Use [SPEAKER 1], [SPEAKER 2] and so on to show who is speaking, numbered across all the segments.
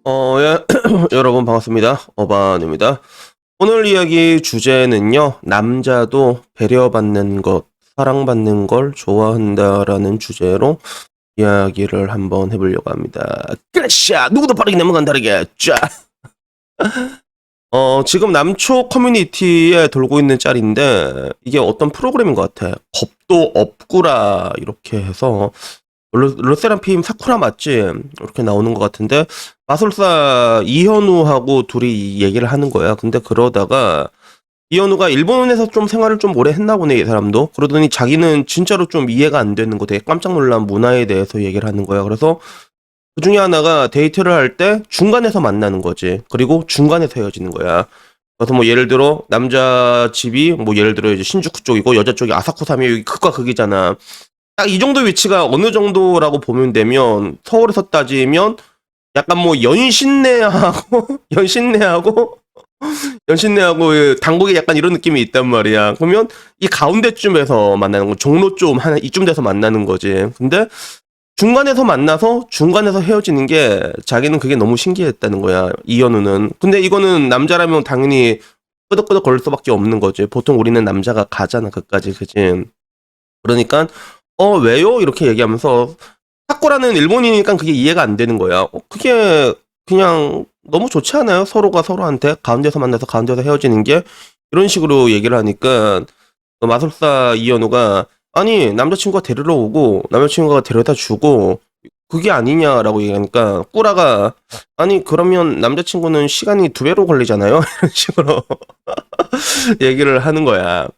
[SPEAKER 1] 예, 여러분 반갑습니다. 어반입니다. 오늘 이야기 주제는요, 남자도 배려받는 것, 사랑받는 걸 좋아한다라는 주제로 이야기를 한번 해보려고 합니다. 그라샤! 누구도 빠르게 넘어간 다르게, 짜! 지금 남초 커뮤니티에 돌고 있는 짤인데, 이게 어떤 프로그램인 것 같아. 겁도 없구라, 이렇게 해서, 르세라핌 사쿠라 맞지? 이렇게 나오는 것 같은데 마술사 이현우하고 둘이 이 얘기를 하는 거야. 근데 그러다가 이현우가 일본에서 좀 생활을 좀 오래 했나 보네, 이 사람도. 그러더니 자기는 진짜로 좀 이해가 안 되는 거, 되게 깜짝 놀란 문화에 대해서 얘기를 하는 거야. 그래서 그 중에 하나가 데이트를 할 때 중간에서 만나는 거지. 그리고 중간에서 헤어지는 거야. 그래서 뭐 예를 들어 남자 집이 뭐 예를 들어 이제 신주쿠 쪽이고 여자 쪽이 아사쿠사면 여기 극과 극이잖아. 딱 이 정도 위치가 어느 정도라고 보면 되면 서울에서 따지면 약간 뭐 연신내하고 연신내하고 연신내하고 그 당국에 약간 이런 느낌이 있단 말이야. 그러면 이 가운데쯤에서 만나는 거, 종로 좀 한 이쯤 돼서 만나는 거지. 근데 중간에서 만나서 중간에서 헤어지는 게 자기는 그게 너무 신기했다는 거야, 이현우는. 근데 이거는 남자라면 당연히 끄덕끄덕 거릴 수밖에 없는 거지. 보통 우리는 남자가 가잖아, 그까지, 그지? 그러니까 왜요? 이렇게 얘기하면서 사쿠라는 일본이니까 그게 이해가 안 되는 거야. 그게 그냥 너무 좋지 않아요? 서로가 서로한테 가운데서 만나서 가운데서 헤어지는 게 이런 식으로 얘기를 하니까 마술사 이현우가 아니 남자친구가 데리러 오고 남자친구가 데려다 주고 그게 아니냐라고 얘기하니까 꾸라가 아니 그러면 남자친구는 시간이 2배로 걸리잖아요? 이런 식으로 얘기를 하는 거야.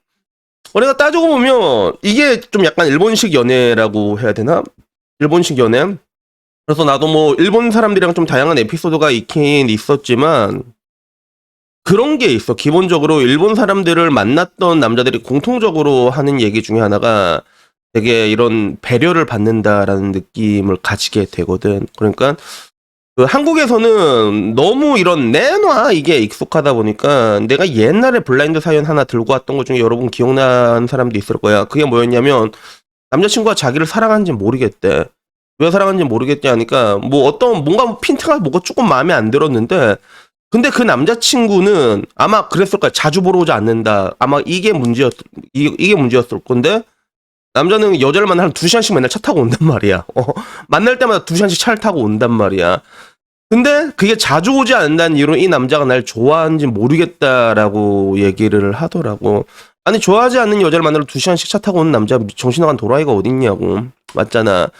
[SPEAKER 1] 우리가 따지고 보면 이게 좀 약간 일본식 연애라고 해야 되나? 일본식 연애? 그래서 나도 뭐 일본 사람들이랑 좀 다양한 에피소드가 있긴 있었지만 그런 게 있어. 기본적으로 일본 사람들을 만났던 남자들이 공통적으로 하는 얘기 중에 하나가 되게 이런 배려를 받는다라는 느낌을 가지게 되거든. 그러니까 그 한국에서는 너무 이런 내놔 이게 익숙하다 보니까 내가 옛날에 블라인드 사연 하나 들고 왔던 것 중에 여러분 기억나는 사람도 있을 거야. 그게 뭐였냐면 남자친구가 자기를 사랑하는지 모르겠대. 왜 사랑하는지 모르겠대 하니까 뭐 어떤 뭔가 핀트가 뭐가 조금 마음에 안 들었는데 근데 그 남자친구는 아마 그랬을 거야. 자주 보러 오지 않는다. 아마 이게 문제였을 건데 남자는 여자를 만나면 2시간씩 맨날 차 타고 온단 말이야. 만날 때마다 2시간씩 차를 타고 온단 말이야. 근데 그게 자주 오지 않는다는 이유로 이 남자가 날 좋아하는지 모르겠다라고 얘기를 하더라고. 아니 좋아하지 않는 여자를 만나러 2시간씩 차 타고 오는 남자 정신 나간 도라이가 어딨냐고. 맞잖아.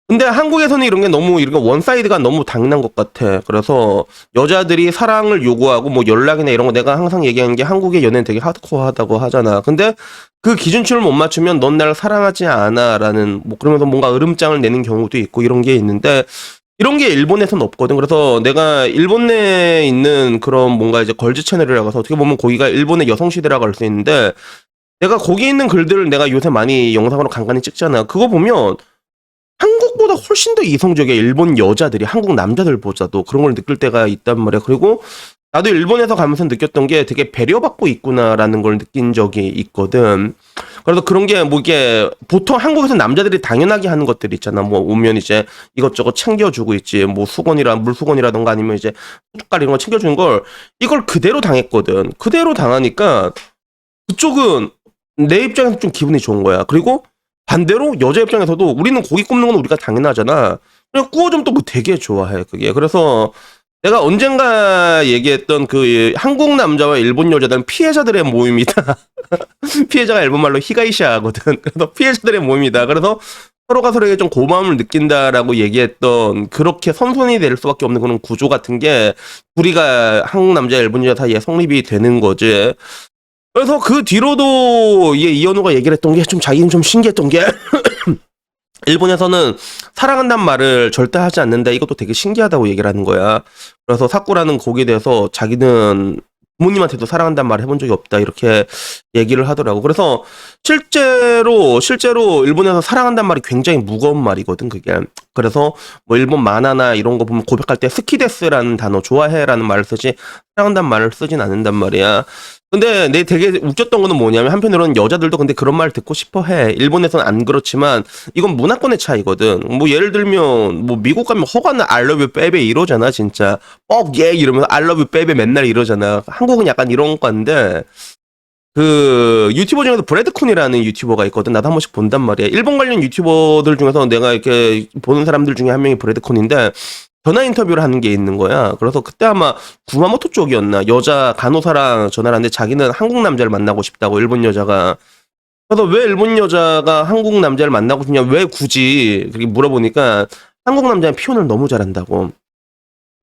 [SPEAKER 1] 근데 한국에서는 이런 게 너무 이런 원사이드가 너무 당연한 것 같아. 그래서 여자들이 사랑을 요구하고 뭐 연락이나 이런 거 내가 항상 얘기하는 게 한국의 연애는 되게 하드코어하다고 하잖아. 근데 그 기준치를 못 맞추면 넌 나를 사랑하지 않아라는 뭐 그러면서 뭔가 으름장을 내는 경우도 있고 이런 게 있는데 이런 게 일본에서는 없거든. 그래서 내가 일본 내에 있는 그런 뭔가 이제 걸즈 채널이라고 해서 어떻게 보면 거기가 일본의 여성 시대라고 할 수 있는데 내가 거기 있는 글들을 내가 요새 많이 영상으로 간간히 찍잖아. 그거 보면 한국보다 훨씬 더 이성적이야. 일본 여자들이 한국 남자들보다도 그런 걸 느낄 때가 있단 말이야. 그리고 나도 일본에서 가면서 느꼈던 게 되게 배려받고 있구나라는 걸 느낀 적이 있거든. 그래서 그런 게 뭐 이게 보통 한국에서 남자들이 당연하게 하는 것들 있잖아. 뭐 오면 이제 이것저것 챙겨주고 있지. 뭐 물수건이라던가 아니면 이제 숟갈 이런 거 챙겨주는 걸 이걸 그대로 당했거든. 그대로 당하니까 그쪽은 내 입장에서 좀 기분이 좋은 거야. 그리고 반대로 여자 입장에서도 우리는 고기 굽는 건 우리가 당연하잖아. 그냥 구워주면 또 되게 좋아해, 그게. 그래서 내가 언젠가 얘기했던 그 한국 남자와 일본 여자들은 피해자들의 모임이다. 피해자가 일본말로 히가이샤거든. 그래서 피해자들의 모임이다. 그래서 서로가 서로에게 좀 고마움을 느낀다라고 얘기했던 그렇게 선순위 될 수밖에 없는 그런 구조 같은 게 우리가 한국 남자, 일본 여자 사이에 성립이 되는 거지. 그래서 그 뒤로도 이현우가 얘기를 했던 게 좀 자기는 좀 신기했던 게 일본에서는 사랑한다는 말을 절대 하지 않는다. 이것도 되게 신기하다고 얘기를 하는 거야. 그래서 사쿠라는 거기에 대해서 자기는 부모님한테도 사랑한다는 말을 해본 적이 없다. 이렇게 얘기를 하더라고. 그래서 실제로 일본에서 사랑한다는 말이 굉장히 무거운 말이거든, 그게. 그래서 뭐 일본 만화나 이런 거 보면 고백할 때 스키데스라는 단어, 좋아해라는 말을 쓰지 사랑한다는 말을 쓰진 않는단 말이야. 근데 내 되게 웃겼던 거는 뭐냐면 한편으로는 여자들도 근데 그런 말 듣고 싶어 해. 일본에서는 안 그렇지만 이건 문화권의 차이거든. 뭐 예를 들면 뭐 미국 가면 허가는 I love you baby 이러잖아 진짜. 예 이러면서 I love you baby 맨날 이러잖아. 한국은 약간 이런 건데 그 유튜버 중에서 브래드쿤이라는 유튜버가 있거든. 나도 한 번씩 본단 말이야. 일본 관련 유튜버들 중에서 내가 이렇게 보는 사람들 중에 한 명이 브래드쿤인데 전화 인터뷰를 하는 게 있는 거야. 그래서 그때 아마 구마모토 쪽이었나 여자 간호사랑 전화를 하는데 자기는 한국 남자를 만나고 싶다고 일본 여자가. 그래서 왜 일본 여자가 한국 남자를 만나고 싶냐 왜 굳이 그렇게 물어보니까 한국 남자는 표현을 너무 잘한다고.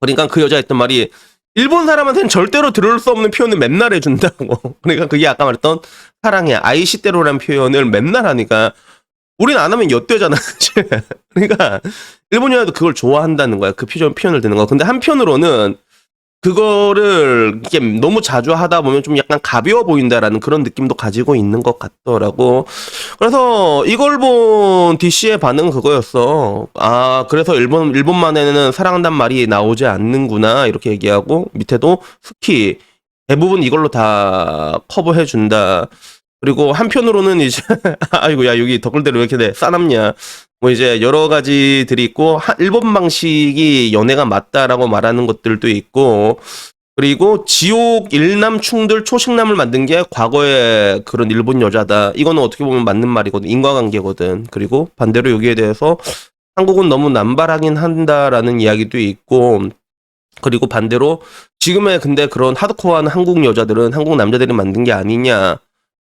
[SPEAKER 1] 그러니까 그 여자 했던 말이 일본 사람한테는 절대로 들을 수 없는 표현을 맨날 해준다고. 그러니까 그게 아까 말했던 사랑해 아이시대로라는 표현을 맨날 하니까 우린 안 하면 엿되잖아. 그러니까 일본 여자도 그걸 좋아한다는 거야. 그 표현을 듣는 거. 근데 한편으로는 그거를 이게 너무 자주 하다 보면 좀 약간 가벼워 보인다라는 그런 느낌도 가지고 있는 것 같더라고. 그래서 이걸 본 DC의 반응은 그거였어. 아, 그래서 일본만에는 사랑한단 말이 나오지 않는구나. 이렇게 얘기하고 밑에도 스키 대부분 이걸로 다 커버해 준다. 그리고 한편으로는 이제 아이고 야 여기 댓글대로 왜 이렇게 돼 싸납냐 뭐 이제 여러 가지들이 있고 일본 방식이 연애가 맞다라고 말하는 것들도 있고 그리고 지옥 일남 충들 초식남을 만든 게 과거의 그런 일본 여자다 이거는 어떻게 보면 맞는 말이거든 인과관계거든 그리고 반대로 여기에 대해서 한국은 너무 남발하긴 한다라는 이야기도 있고 그리고 반대로 지금의 근데 그런 하드코어한 한국 여자들은 한국 남자들이 만든 게 아니냐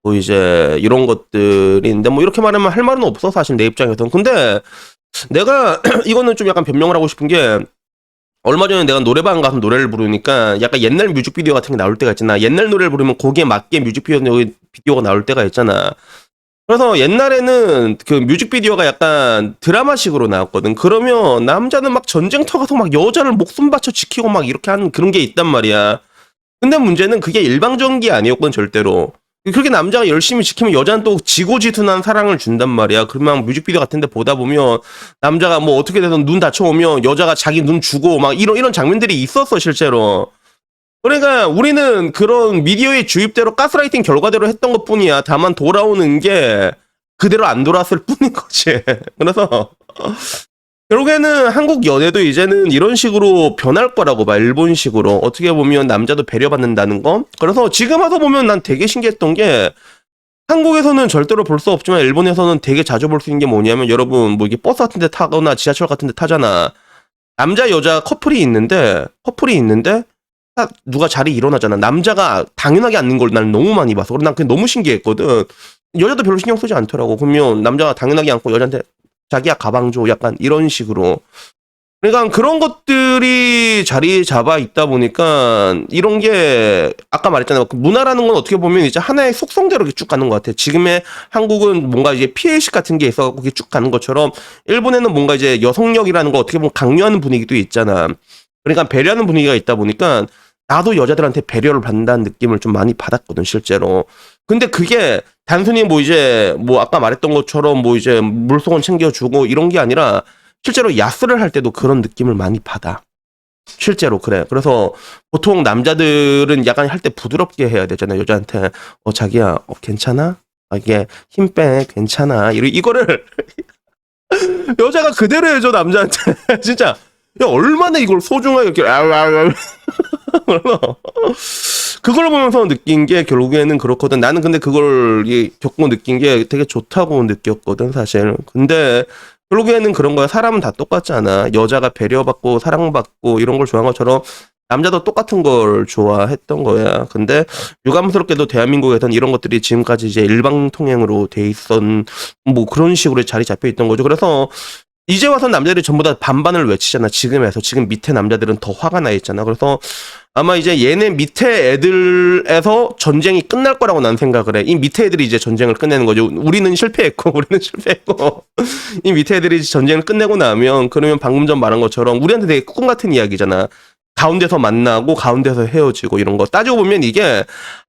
[SPEAKER 1] 뭐 이제 이런 것들인데 뭐 이렇게 말하면 할 말은 없어 사실 내 입장에서는. 근데 내가 이거는 좀 약간 변명을 하고 싶은 게 얼마 전에 내가 노래방 가서 노래를 부르니까 약간 옛날 뮤직비디오 같은 게 나올 때가 있잖아. 옛날 노래를 부르면 거기에 맞게 뮤직비디오가 나올 때가 있잖아. 그래서 옛날에는 그 뮤직비디오가 약간 드라마식으로 나왔거든. 그러면 남자는 막 전쟁터 가서 막 여자를 목숨 바쳐 지키고 막 이렇게 하는 그런 게 있단 말이야. 근데 문제는 그게 일방적인 게 아니었거든 절대로. 그렇게 남자가 열심히 지키면 여자는 또 지고지순한 사랑을 준단 말이야. 그러면 뮤직비디오 같은 데 보다 보면 남자가 뭐 어떻게 돼서 눈 다쳐오면 여자가 자기 눈 주고 막 이런 장면들이 있었어 실제로. 그러니까 우리는 그런 미디어의 주입대로 가스라이팅 결과대로 했던 것 뿐이야. 다만 돌아오는 게 그대로 안 돌아왔을 뿐인 거지. 그래서 결국에는 한국 연애도 이제는 이런 식으로 변할 거라고 봐. 일본식으로. 어떻게 보면 남자도 배려받는다는 거. 그래서 지금 와서 보면 난 되게 신기했던 게 한국에서는 절대로 볼 수 없지만 일본에서는 되게 자주 볼 수 있는 게 뭐냐면 여러분 뭐 이게 버스 같은 데 타거나 지하철 같은 데 타잖아. 남자 여자 커플이 있는데 딱 누가 자리 일어나잖아. 남자가 당연하게 앉는 걸 난 너무 많이 봐서 난 그게 너무 신기했거든. 여자도 별로 신경 쓰지 않더라고. 그러면 남자가 당연하게 앉고 여자한테 자기야 가방 줘 약간 이런 식으로. 그러니까 그런 것들이 자리 잡아 있다 보니까 이런 게 아까 말했잖아요. 그 문화라는 건 어떻게 보면 이제 하나의 속성대로 이렇게 쭉 가는 것 같아. 지금의 한국은 뭔가 이제 피해의식 같은 게 있어서 그게 쭉 가는 것처럼 일본에는 뭔가 이제 여성력이라는 거 어떻게 보면 강요하는 분위기도 있잖아. 그러니까 배려하는 분위기가 있다 보니까 나도 여자들한테 배려를 받는다는 느낌을 좀 많이 받았거든 실제로. 근데 그게 단순히 뭐 이제 뭐 아까 말했던 것처럼 뭐 이제 물속은 챙겨주고 이런 게 아니라 실제로 야스를 할 때도 그런 느낌을 많이 받아. 실제로 그래. 그래서 보통 남자들은 약간 할 때 부드럽게 해야 되잖아. 여자한테 자기야 괜찮아? 이게 힘 빼 괜찮아. 이거를 여자가 그대로 해줘 남자한테. 진짜 야 얼마나 이걸 소중하게 이렇게 그걸 보면서 느낀 게 결국에는 그렇거든. 나는 근데 그걸 겪고 느낀 게 되게 좋다고 느꼈거든 사실. 근데 결국에는 그런 거야. 사람은 다 똑같잖아. 여자가 배려받고 사랑받고 이런 걸 좋아한 것처럼 남자도 똑같은 걸 좋아했던 거야. 근데 유감스럽게도 대한민국에선 이런 것들이 지금까지 이제 일방통행으로 돼 있던 뭐 그런 식으로 자리 잡혀 있던 거죠. 그래서 이제 와서 남자들이 전부 다 반반을 외치잖아. 지금 밑에 남자들은 더 화가 나 있잖아. 그래서 아마 이제 얘네 밑에 애들에서 전쟁이 끝날 거라고 난 생각을 해. 이 밑에 애들이 이제 전쟁을 끝내는 거죠. 우리는 실패했고 이 밑에 애들이 전쟁을 끝내고 나면 그러면 방금 전 말한 것처럼 우리한테 되게 꿈 같은 이야기잖아. 가운데서 만나고 가운데서 헤어지고 이런 거 따지고 보면 이게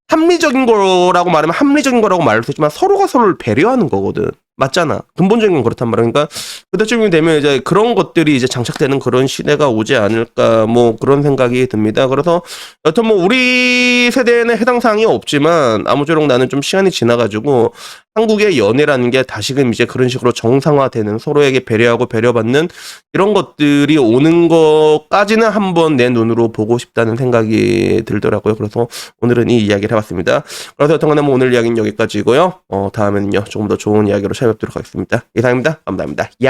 [SPEAKER 1] 합리적인 거라고 말하면 합리적인 거라고 말할 수 있지만 서로가 서로를 배려하는 거거든. 맞잖아. 근본적인 건 그렇단 말이야. 그러니까 그때쯤이 되면 이제 그런 것들이 이제 장착되는 그런 시대가 오지 않을까 뭐 그런 생각이 듭니다. 그래서 여튼 뭐 우리 세대에는 해당 사항이 없지만 아무쪼록 나는 좀 시간이 지나가지고 한국의 연애라는 게 다시금 이제 그런 식으로 정상화되는 서로에게 배려하고 배려받는 이런 것들이 오는 것까지는 한번 내 눈으로 보고 싶다는 생각이 들더라고요. 그래서 오늘은 이 이야기를 해봤습니다. 그래서 여튼간에 뭐 오늘 이야기는 여기까지고요. 다음에는요 조금 더 좋은 이야기로 찾아뵙도록 하겠습니다. 이상입니다. 감사합니다. 야.